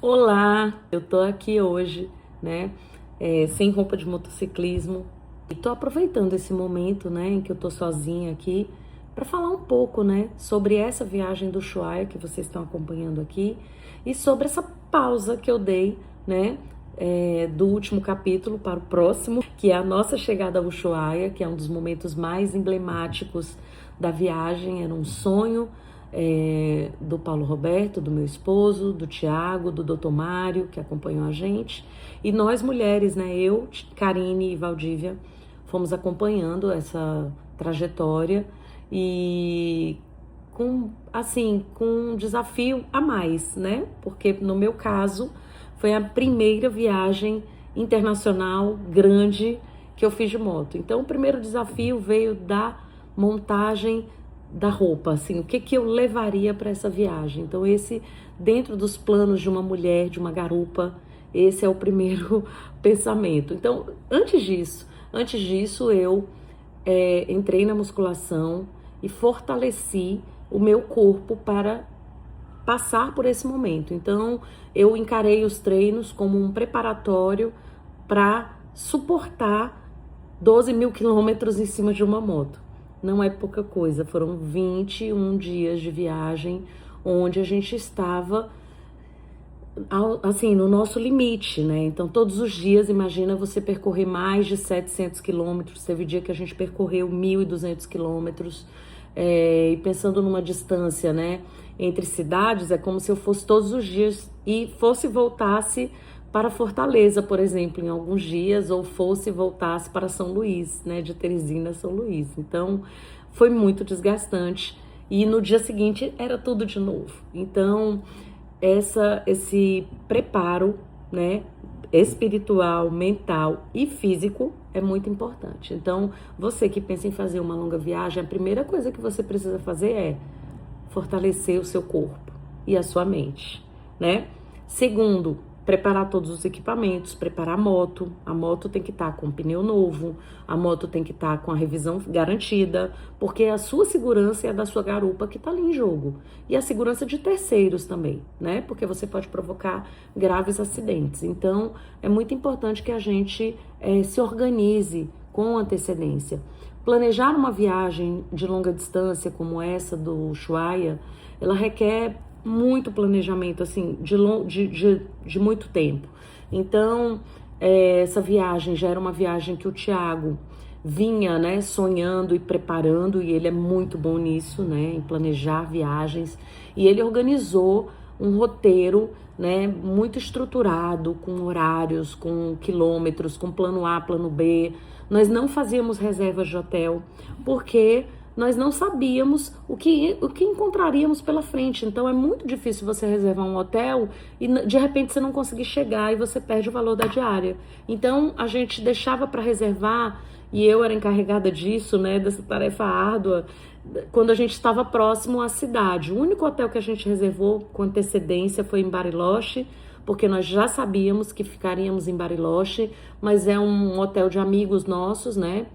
Olá, eu tô aqui hoje, né, sem roupa de motociclismo e tô aproveitando esse momento, né, em que eu tô sozinha aqui para falar um pouco, né, sobre essa viagem do Ushuaia que vocês estão acompanhando aqui e sobre essa pausa que eu dei, né, do último capítulo para o próximo, que é a nossa chegada ao Ushuaia, que é um dos momentos mais emblemáticos da viagem. Era um sonho do Paulo Roberto, do meu esposo, do Tiago, do Dr. Mário, que acompanhou a gente. E nós mulheres, né, eu, Karine e Valdívia, fomos acompanhando essa trajetória e com um desafio a mais, né? Porque no meu caso foi a primeira viagem internacional grande que eu fiz de moto. Então o primeiro desafio veio da montagem da roupa, assim, o que eu levaria para essa viagem. Então esse, dentro dos planos de uma mulher, de uma garupa, esse é o primeiro pensamento. Então, antes disso eu entrei na musculação e fortaleci o meu corpo para passar por esse momento. Então, eu encarei os treinos como um preparatório para suportar 12 mil quilômetros em cima de uma moto. Não é pouca coisa, foram 21 dias de viagem, onde a gente estava, assim, no nosso limite, né? Então, todos os dias, imagina você percorrer mais de 700 quilômetros, teve dia que a gente percorreu 1.200 quilômetros, e pensando numa distância, né, entre cidades, é como se eu fosse todos os dias e fosse e voltasse para Fortaleza, por exemplo, em alguns dias, ou fosse e voltasse para São Luís, né, de Teresina a São Luís. Então, foi muito desgastante e no dia seguinte era tudo de novo. Então, esse preparo, né, espiritual, mental e físico é muito importante. Então, você que pensa em fazer uma longa viagem, a primeira coisa que você precisa fazer é fortalecer o seu corpo e a sua mente, né? Segundo, preparar todos os equipamentos, preparar a moto. A moto tem que estar com pneu novo, a moto tem que estar com a revisão garantida, porque é a sua segurança e a da sua garupa que está ali em jogo. E a segurança de terceiros também, né? Porque você pode provocar graves acidentes. Então, é muito importante que a gente se organize com antecedência. Planejar uma viagem de longa distância como essa do Ushuaia, ela requer muito planejamento, assim, de muito tempo. Então, essa viagem já era uma viagem que o Tiago vinha, né, sonhando e preparando, e ele é muito bom nisso, né, em planejar viagens, e ele organizou um roteiro, né, muito estruturado, com horários, com quilômetros, com plano A, plano B. Nós não fazíamos reservas de hotel, porque nós não sabíamos o que encontraríamos pela frente. Então é muito difícil você reservar um hotel e de repente você não conseguir chegar e você perde o valor da diária. Então a gente deixava para reservar, e eu era encarregada disso, né, dessa tarefa árdua, quando a gente estava próximo à cidade. O único hotel que a gente reservou com antecedência foi em Bariloche, porque nós já sabíamos que ficaríamos em Bariloche, mas é um hotel de amigos nossos, né?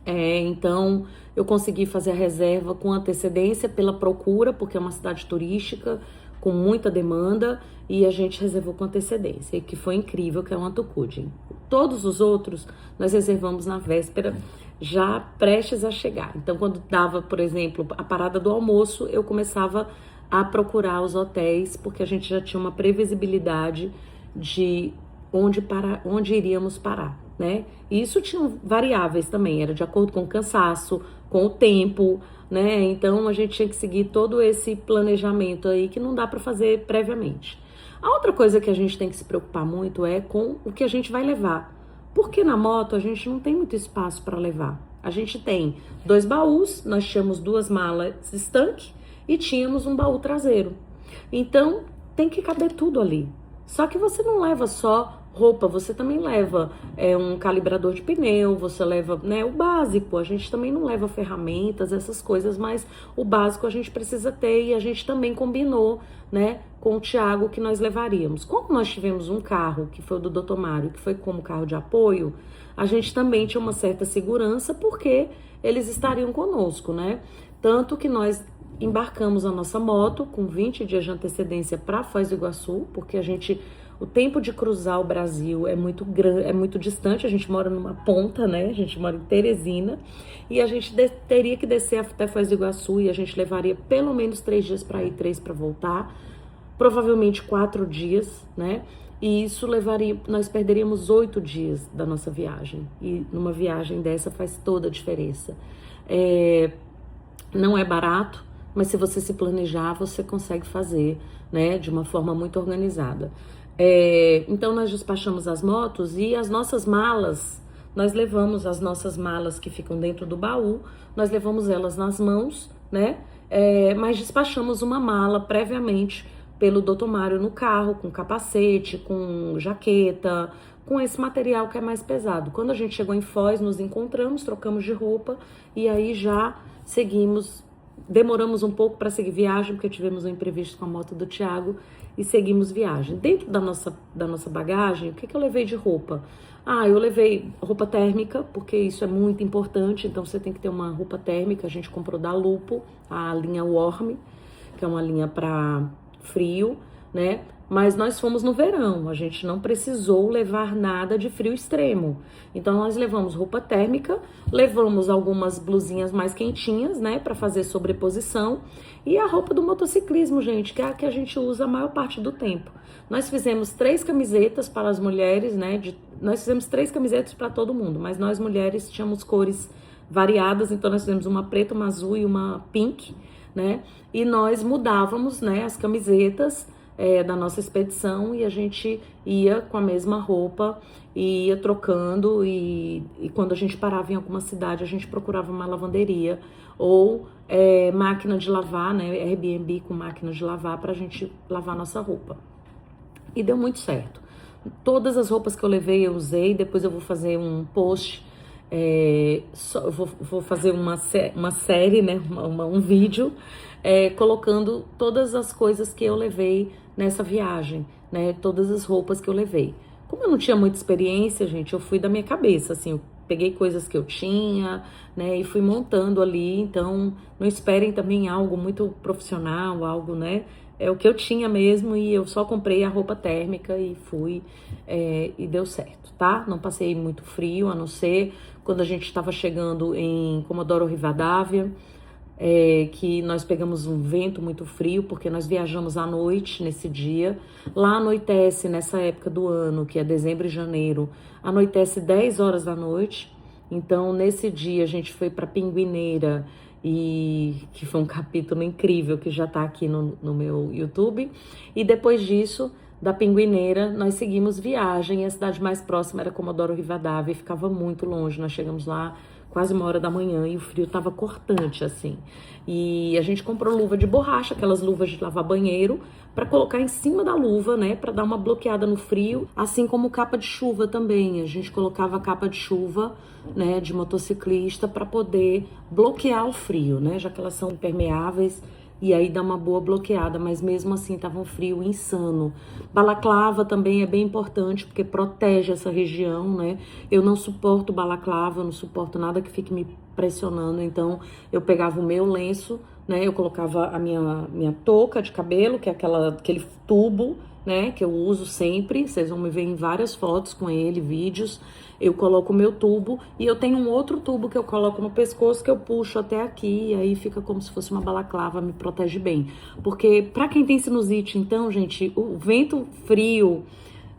Então eu consegui fazer a reserva com antecedência pela procura, porque é uma cidade turística com muita demanda, e a gente reservou com antecedência, e que foi incrível, que é o Antucudin. Todos os outros nós reservamos na véspera, já prestes a chegar. Então, quando dava, por exemplo, a parada do almoço, eu começava a procurar os hotéis, porque a gente já tinha uma previsibilidade de onde iríamos parar, né? E isso tinha variáveis também, era de acordo com o cansaço, com o tempo, né? Então a gente tinha que seguir todo esse planejamento aí que não dá para fazer previamente. A outra coisa que a gente tem que se preocupar muito é com o que a gente vai levar, porque na moto a gente não tem muito espaço para levar. A gente tem 2 baús, nós tínhamos 2 malas estanque e tínhamos um baú traseiro. Então tem que caber tudo ali. Só que você não leva só roupa, você também leva um calibrador de pneu, você leva, né, o básico. A gente também não leva ferramentas, essas coisas, mas o básico a gente precisa ter, e a gente também combinou, né, com o Tiago que nós levaríamos. Como nós tivemos um carro, que foi o do Dr. Mário, que foi como carro de apoio, a gente também tinha uma certa segurança, porque eles estariam conosco, né? Tanto que nós embarcamos a nossa moto com 20 dias de antecedência para Foz do Iguaçu, porque o tempo de cruzar o Brasil é muito grande, é muito distante. A gente mora numa ponta, né? A gente mora em Teresina e a gente teria que descer até Foz do Iguaçu e a gente levaria pelo menos 3 dias para ir, 3 para voltar, provavelmente 4 dias, né? E isso nós perderíamos 8 dias da nossa viagem. E numa viagem dessa faz toda a diferença. Não é barato, mas se você se planejar, você consegue fazer, né, de uma forma muito organizada. Então nós despachamos as motos e as nossas malas, nós levamos as nossas malas que ficam dentro do baú, nós levamos elas nas mãos, né, mas despachamos uma mala previamente pelo Dr. Mário no carro, com capacete, com jaqueta, com esse material que é mais pesado. Quando a gente chegou em Foz, nos encontramos, trocamos de roupa e aí já seguimos. Demoramos um pouco para seguir viagem, porque tivemos um imprevisto com a moto do Thiago e seguimos viagem. Dentro da nossa bagagem, o que eu levei de roupa? Eu levei roupa térmica, porque isso é muito importante, então você tem que ter uma roupa térmica. A gente comprou da Lupo, a linha Warm, que é uma linha para frio, né? Mas nós fomos no verão, a gente não precisou levar nada de frio extremo. Então nós levamos roupa térmica, levamos algumas blusinhas mais quentinhas, né, para fazer sobreposição, e a roupa do motociclismo, gente, que é a que a gente usa a maior parte do tempo. Nós fizemos 3 camisetas para as mulheres, né? Nós fizemos 3 camisetas para todo mundo, mas nós mulheres tínhamos cores variadas, então nós fizemos uma preta, uma azul e uma pink, né? E nós mudávamos, né, as camisetas da nossa expedição e a gente ia com a mesma roupa e ia trocando e quando a gente parava em alguma cidade a gente procurava uma lavanderia ou máquina de lavar, né, Airbnb com máquina de lavar pra gente lavar nossa roupa. E deu muito certo. Todas as roupas que eu levei eu usei, depois eu vou fazer um post, eu vou fazer uma série, né, um vídeo colocando todas as coisas que eu levei nessa viagem, né, todas as roupas que eu levei. Como eu não tinha muita experiência, gente, eu fui da minha cabeça, assim, eu peguei coisas que eu tinha, né, e fui montando ali, então não esperem também algo muito profissional, algo, né, é o que eu tinha mesmo e eu só comprei a roupa térmica e fui e deu certo, tá? Não passei muito frio, a não ser quando a gente estava chegando em Comodoro Rivadavia, que nós pegamos um vento muito frio, porque nós viajamos à noite nesse dia. Lá anoitece, nessa época do ano, que é dezembro e janeiro, anoitece 10 horas da noite. Então, nesse dia, a gente foi para Pinguineira, e que foi um capítulo incrível, que já tá aqui no meu YouTube. E depois disso, da Pinguineira, nós seguimos viagem, e a cidade mais próxima era Comodoro Rivadavia, e ficava muito longe. Nós chegamos lá quase 1h da manhã e o frio tava cortante, assim. E a gente comprou luva de borracha, aquelas luvas de lavar banheiro, para colocar em cima da luva, né, para dar uma bloqueada no frio, assim como capa de chuva também. A gente colocava capa de chuva, né, de motociclista para poder bloquear o frio, né, já que elas são impermeáveis. E aí dá uma boa bloqueada, mas mesmo assim tava um frio insano. Balaclava também é bem importante, porque protege essa região, né? Eu não suporto balaclava, eu não suporto nada que fique me pressionando, então eu pegava o meu lenço, né? Eu colocava a minha touca de cabelo, que é aquele tubo, né? Que eu uso sempre, vocês vão me ver em várias fotos com ele, vídeos. Eu coloco o meu tubo e eu tenho um outro tubo que eu coloco no pescoço que eu puxo até aqui e aí fica como se fosse uma balaclava, me protege bem. Porque pra quem tem sinusite, então, gente, o vento frio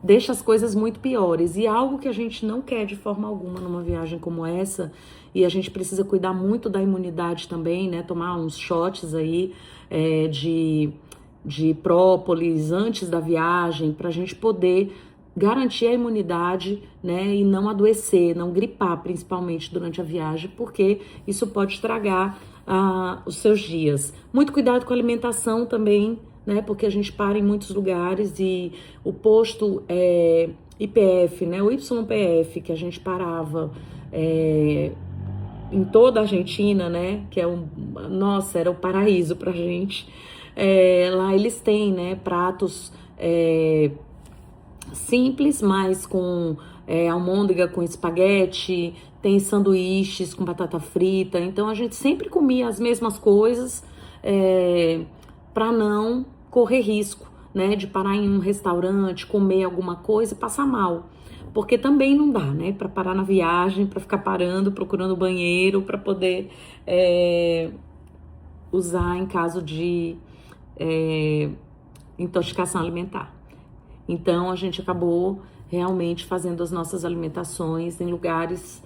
deixa as coisas muito piores e algo que a gente não quer de forma alguma numa viagem como essa, e a gente precisa cuidar muito da imunidade também, né? Tomar uns shots aí de própolis antes da viagem pra gente poder garantir a imunidade, né, e não adoecer, não gripar, principalmente durante a viagem, porque isso pode estragar os seus dias. Muito cuidado com a alimentação também, né, porque a gente para em muitos lugares e o posto IPF, né, o YPF, que a gente parava em toda a Argentina, né, que nossa, era o paraíso pra gente. Lá eles têm, né, pratos simples, mas com almôndega com espaguete, tem sanduíches com batata frita, então a gente sempre comia as mesmas coisas, para não correr risco, né, de parar em um restaurante, comer alguma coisa e passar mal. Porque também não dá, né, para parar na viagem, para ficar parando, procurando banheiro, para poder usar em caso de intoxicação alimentar. Então, a gente acabou realmente fazendo as nossas alimentações em lugares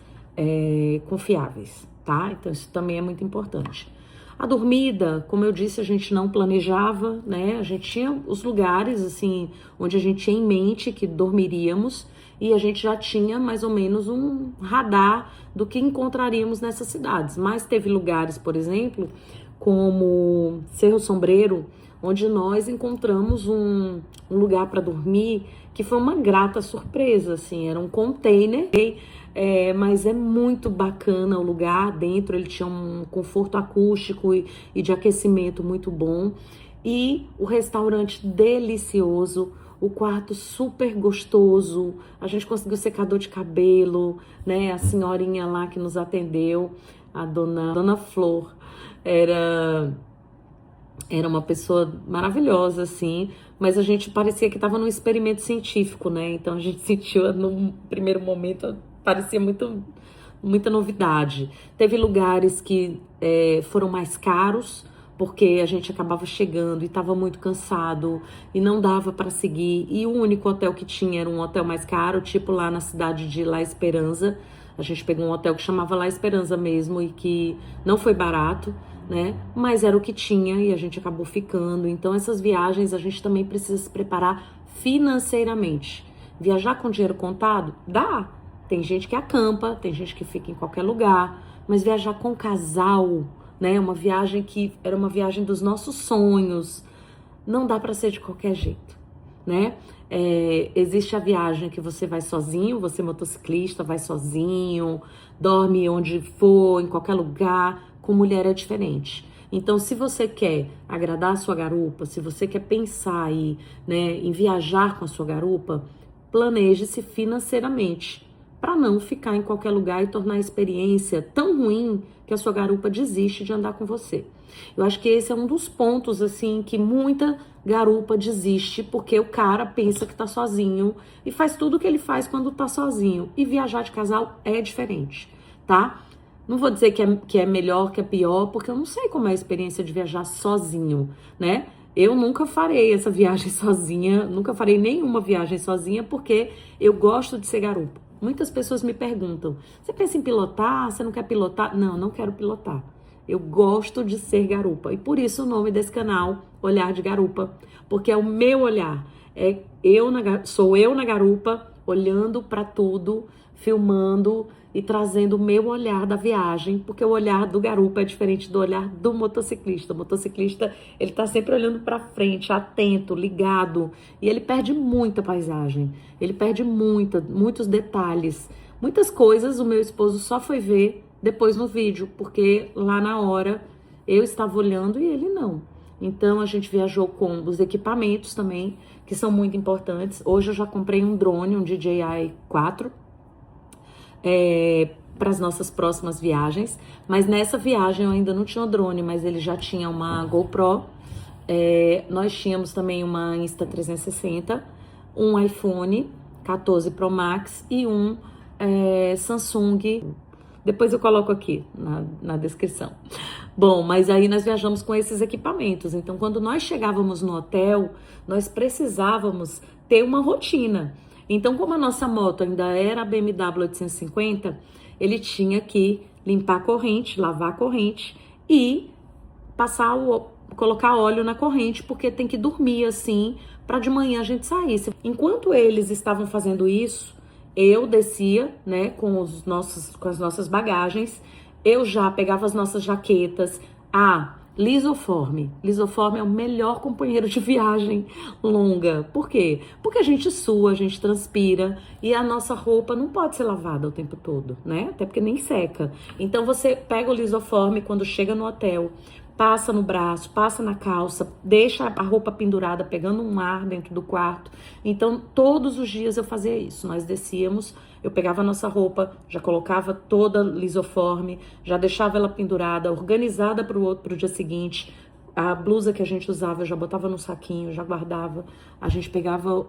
confiáveis, tá? Então, isso também é muito importante. A dormida, como eu disse, a gente não planejava, né? A gente tinha os lugares, assim, onde a gente tinha em mente que dormiríamos e a gente já tinha mais ou menos um radar do que encontraríamos nessas cidades. Mas teve lugares, por exemplo, como Cerro Sombreiro, onde nós encontramos um lugar para dormir que foi uma grata surpresa, assim, era um container, mas é muito bacana o lugar, dentro ele tinha um conforto acústico e de aquecimento muito bom, e o restaurante delicioso, o quarto super gostoso, a gente conseguiu secador de cabelo, né, a senhorinha lá que nos atendeu, a dona Flor, era uma pessoa maravilhosa, assim, mas a gente parecia que estava num experimento científico, né? Então a gente sentiu, no primeiro momento, parecia muita novidade. Teve lugares que foram mais caros, porque a gente acabava chegando e estava muito cansado e não dava para seguir. E o único hotel que tinha era um hotel mais caro, tipo lá na cidade de La Esperança. A gente pegou um hotel que chamava La Esperança mesmo e que não foi barato, né? Mas era o que tinha e a gente acabou ficando. Então, essas viagens a gente também precisa se preparar financeiramente. Viajar com dinheiro contado? Dá. Tem gente que acampa, tem gente que fica em qualquer lugar, mas viajar com casal, né? Uma viagem que era uma viagem dos nossos sonhos, não dá para ser de qualquer jeito, né? Existe a viagem que você vai sozinho, você motociclista, vai sozinho, dorme onde for, em qualquer lugar. Com mulher é diferente. Então, se você quer agradar a sua garupa, se você quer pensar aí, né, em viajar com a sua garupa, planeje-se financeiramente, para não ficar em qualquer lugar e tornar a experiência tão ruim que a sua garupa desiste de andar com você. Eu acho que esse é um dos pontos, assim, que muita garupa desiste, porque o cara pensa que tá sozinho e faz tudo o que ele faz quando tá sozinho. E viajar de casal é diferente, tá? Não vou dizer que é melhor, que é pior, porque eu não sei como é a experiência de viajar sozinho, né? Eu nunca farei essa viagem sozinha, nunca farei nenhuma viagem sozinha, porque eu gosto de ser garupa. Muitas pessoas me perguntam, você pensa em pilotar? Você não quer pilotar? Não, não quero pilotar. Eu gosto de ser garupa. E por isso o nome desse canal, Olhar de Garupa. Porque é o meu olhar. Sou eu na garupa, olhando para tudo, filmando e trazendo o meu olhar da viagem, porque o olhar do garupa é diferente do olhar do motociclista. O motociclista, ele tá sempre olhando para frente, atento, ligado, e ele perde muita paisagem, ele perde muitos detalhes, muitas coisas o meu esposo só foi ver depois no vídeo, porque lá na hora eu estava olhando e ele não. Então a gente viajou com os equipamentos também, que são muito importantes. Hoje eu já comprei um drone, um DJI 4, para as nossas próximas viagens, mas nessa viagem eu ainda não tinha o drone, mas ele já tinha uma GoPro, nós tínhamos também uma Insta360, um iPhone 14 Pro Max e um Samsung, depois eu coloco aqui na descrição. Bom, mas aí nós viajamos com esses equipamentos, então quando nós chegávamos no hotel, nós precisávamos ter uma rotina. Então, como a nossa moto ainda era a BMW 850, ele tinha que limpar a corrente, lavar a corrente e colocar óleo na corrente, porque tem que dormir assim, para de manhã a gente sair. Enquanto eles estavam fazendo isso, eu descia, né, com as nossas bagagens, eu já pegava as nossas jaquetas, Lisoforme. Lisoforme é o melhor companheiro de viagem longa. Por quê? Porque a gente sua, a gente transpira e a nossa roupa não pode ser lavada o tempo todo, né? Até porque nem seca. Então você pega o Lisoforme quando chega no hotel, passa no braço, passa na calça, deixa a roupa pendurada, pegando um ar dentro do quarto. Então, todos os dias eu fazia isso. Nós descíamos, eu pegava a nossa roupa, já colocava toda lisoforme, já deixava ela pendurada, organizada para o dia seguinte. A blusa que a gente usava, eu já botava no saquinho, já guardava. A gente pegava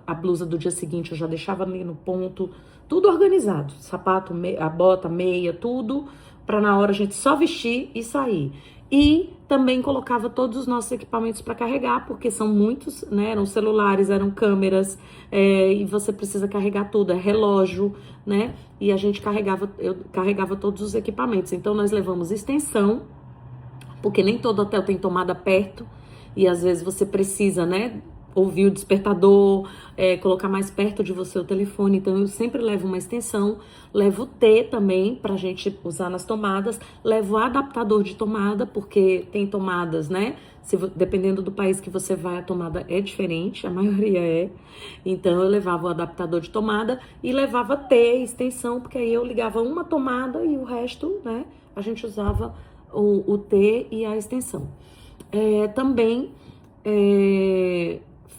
a blusa do dia seguinte, eu já deixava ali no ponto, tudo organizado. Sapato, a bota, meia, tudo, para na hora a gente só vestir e sair. E também colocava todos os nossos equipamentos para carregar, porque são muitos, né? Eram celulares, eram câmeras, e você precisa carregar tudo, é relógio, né? E a gente eu carregava todos os equipamentos. Então nós levamos extensão, porque nem todo hotel tem tomada perto, e às vezes você precisa, né, ouvir o despertador, colocar mais perto de você o telefone. Então eu sempre levo uma extensão, levo o T também pra gente usar nas tomadas, levo o adaptador de tomada, porque tem tomadas, né, dependendo do país que você vai, a tomada é diferente, a maioria é. Então eu levava o adaptador de tomada e levava T, extensão, porque aí eu ligava uma tomada e o resto, né, a gente usava o T e a extensão. Também,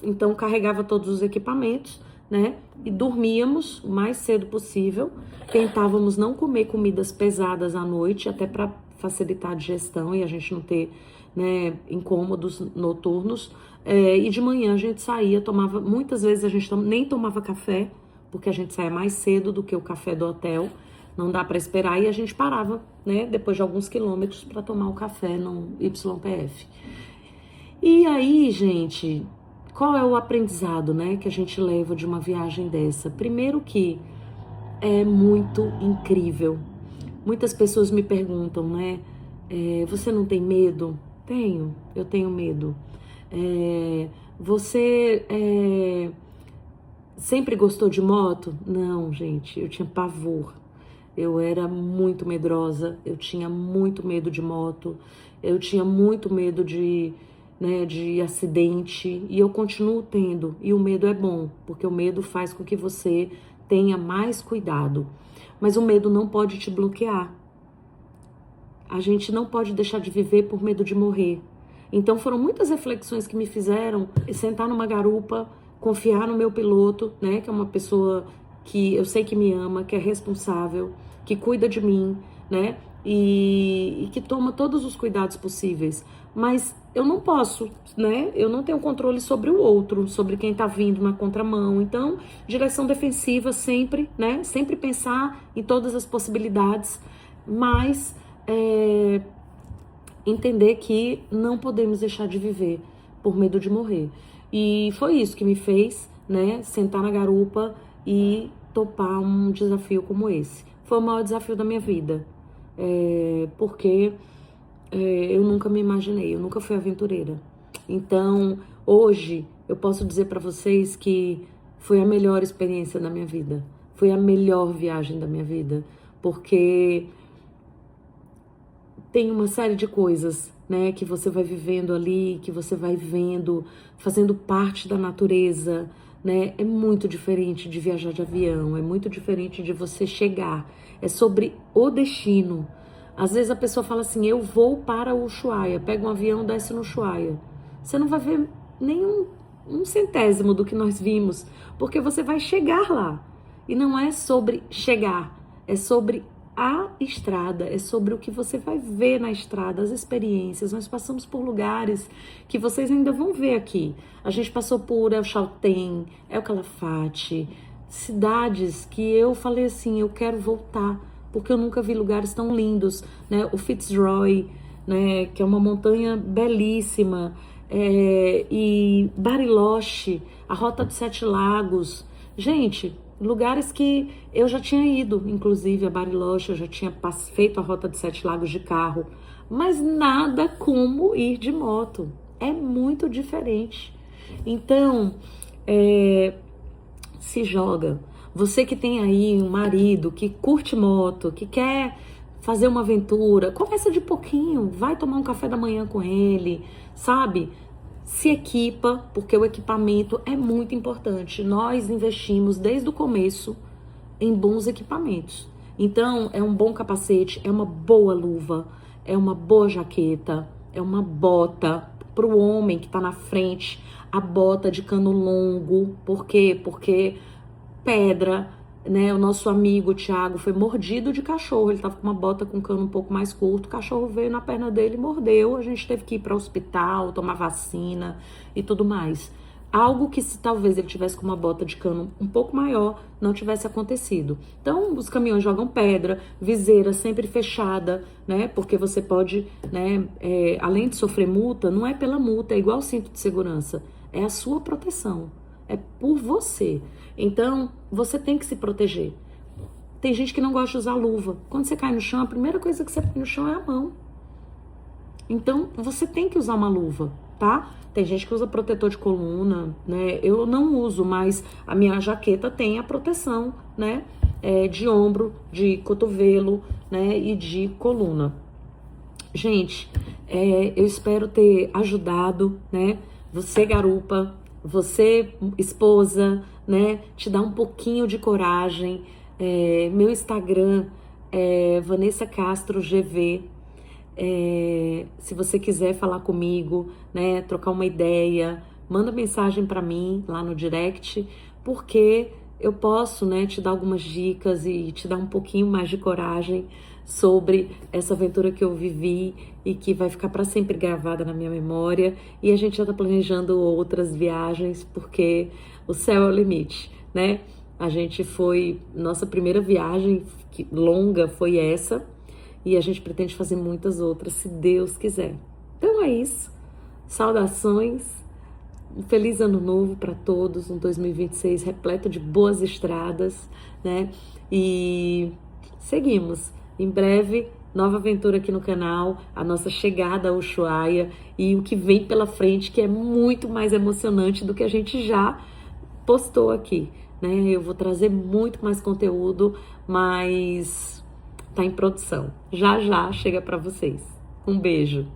então, carregava todos os equipamentos, né? E dormíamos o mais cedo possível. Tentávamos não comer comidas pesadas à noite, até para facilitar a digestão e a gente não ter, né, incômodos noturnos. E de manhã a gente saía, tomava... Muitas vezes a gente nem tomava café, porque a gente saía mais cedo do que o café do hotel. Não dá para esperar, e a gente parava, né, depois de alguns quilômetros para tomar o café no YPF. E aí, gente, qual é o aprendizado, né, que a gente leva de uma viagem dessa? Primeiro que é muito incrível. Muitas pessoas me perguntam, né, você não tem medo? Eu tenho medo. Você sempre gostou de moto? Não, gente, eu tinha pavor. Eu era muito medrosa, eu tinha muito medo de moto, eu tinha muito medo de acidente, e eu continuo tendo. E o medo é bom, porque o medo faz com que você tenha mais cuidado. Mas o medo não pode te bloquear. A gente não pode deixar de viver por medo de morrer. Então foram muitas reflexões que me fizeram sentar numa garupa, confiar no meu piloto, né, que é uma pessoa que eu sei que me ama, que é responsável, que cuida de mim, né, e que toma todos os cuidados possíveis. Mas eu não posso, né, eu não tenho controle sobre o outro, sobre quem tá vindo na contramão. Então, direção defensiva sempre, né, sempre pensar em todas as possibilidades, mas entender que não podemos deixar de viver por medo de morrer. E foi isso que me fez, né, sentar na garupa e topar um desafio como esse. Foi o maior desafio da minha vida, porque eu nunca me imaginei, eu nunca fui aventureira. Então, hoje, eu posso dizer para vocês que foi a melhor experiência da minha vida, foi a melhor viagem da minha vida, porque tem uma série de coisas, né, que você vai vivendo ali, que você vai vendo, fazendo parte da natureza, né? É muito diferente de viajar de avião, é muito diferente de você chegar, é sobre o destino. Às vezes a pessoa fala assim, eu vou para o Ushuaia, pega um avião, desce no Ushuaia. Você não vai ver nem um centésimo do que nós vimos, porque você vai chegar lá. E não é sobre chegar, é sobre a estrada, é sobre o que você vai ver na estrada, as experiências. Nós passamos por lugares que vocês ainda vão ver aqui. A gente passou por El Chaltén, El Calafate, cidades que eu falei assim, eu quero voltar, porque eu nunca vi lugares tão lindos, né? O Fitzroy, né, que é uma montanha belíssima, e Bariloche, a Rota dos Sete Lagos. Gente, lugares que eu já tinha ido, inclusive a Bariloche, eu já tinha feito a Rota dos Sete Lagos de carro, mas nada como ir de moto. É muito diferente. Então, se joga. Você que tem aí um marido que curte moto, que quer fazer uma aventura, começa de pouquinho, vai tomar um café da manhã com ele, sabe? Se equipa, porque o equipamento é muito importante. Nós investimos desde o começo em bons equipamentos. Então, é um bom capacete, é uma boa luva, é uma boa jaqueta, é uma bota para o homem que está na frente, a bota de cano longo. Por quê? Porque pedra, né? O nosso amigo Thiago foi mordido de cachorro. Ele tava com uma bota com cano um pouco mais curto. O cachorro veio na perna dele e mordeu. A gente teve que ir para o hospital, tomar vacina e tudo mais. Algo que, se talvez ele tivesse com uma bota de cano um pouco maior, não tivesse acontecido. Então, os caminhões jogam pedra, viseira sempre fechada, né? Porque você pode, né? Além de sofrer multa, não é pela multa, é igual o cinto de segurança. É a sua proteção. É por você. Então, você tem que se proteger. Tem gente que não gosta de usar luva. Quando você cai no chão, a primeira coisa que você põe no chão é a mão. Então, você tem que usar uma luva, tá? Tem gente que usa protetor de coluna, né? Eu não uso, mas a minha jaqueta tem a proteção, né? De ombro, de cotovelo, né? E de coluna. Gente, eu espero ter ajudado, né? Você, garupa, você, esposa, né? Te dar um pouquinho de coragem. Meu Instagram é Vanessa Castro GV. Se você quiser falar comigo, né, trocar uma ideia, manda mensagem para mim lá no direct, porque eu posso, né, te dar algumas dicas e te dar um pouquinho mais de coragem sobre essa aventura que eu vivi e que vai ficar para sempre gravada na minha memória. E a gente já está planejando outras viagens, porque o céu é o limite, né? Nossa primeira viagem longa foi essa. E a gente pretende fazer muitas outras, se Deus quiser. Então é isso. Saudações. Um feliz ano novo para todos. Um 2026 repleto de boas estradas, né? E seguimos. Em breve, nova aventura aqui no canal. A nossa chegada a Ushuaia. E o que vem pela frente, que é muito mais emocionante do que a gente já postou aqui, né? Eu vou trazer muito mais conteúdo, mas tá em produção. Já já chega para vocês. Um beijo.